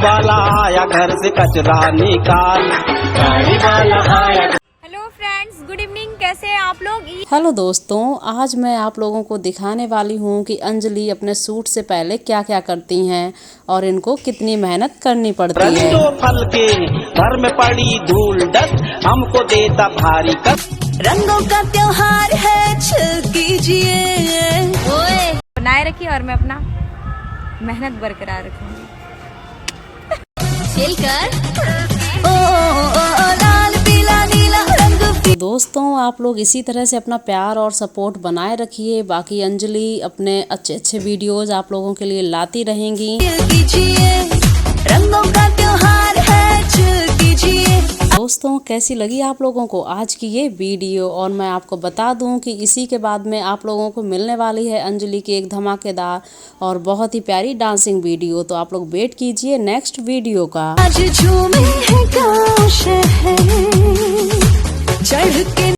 वाला आया घर से कचरा निकाल, गाड़ी वाला आया। Hello friends, good evening. कैसे हैं आप लोग? हेलो दोस्तों, आज मैं आप लोगों को दिखाने वाली हूँ कि अंजलि अपने सूट से पहले क्या क्या करती हैं और इनको कितनी मेहनत करनी पड़ती है। फल के घर में पड़ी धूल डस्ट हमको देता भारी कष्ट। रंगों का त्योहार है, चिल कीजिए, बनाए रखिए और मैं अपना मेहनत बरकरार रखूंगी। चिल कर ओ लाल पीला नीला रंग। तो दोस्तों, आप लोग इसी तरह से अपना प्यार और सपोर्ट बनाए रखिए। बाकी अंजलि अपने अच्छे अच्छे वीडियोज आप लोगों के लिए लाती रहेंगी। कीजिए, रंगों का त्योहार है, चिल कीजिए। दोस्तों, कैसी लगी आप लोगों को आज की ये वीडियो? और मैं आपको बता दूं कि इसी के बाद में आप लोगों को मिलने वाली है अंजलि की एक धमाकेदार और बहुत ही प्यारी डांसिंग वीडियो। तो आप लोग वेट कीजिए नेक्स्ट वीडियो का। आज झूमे हैं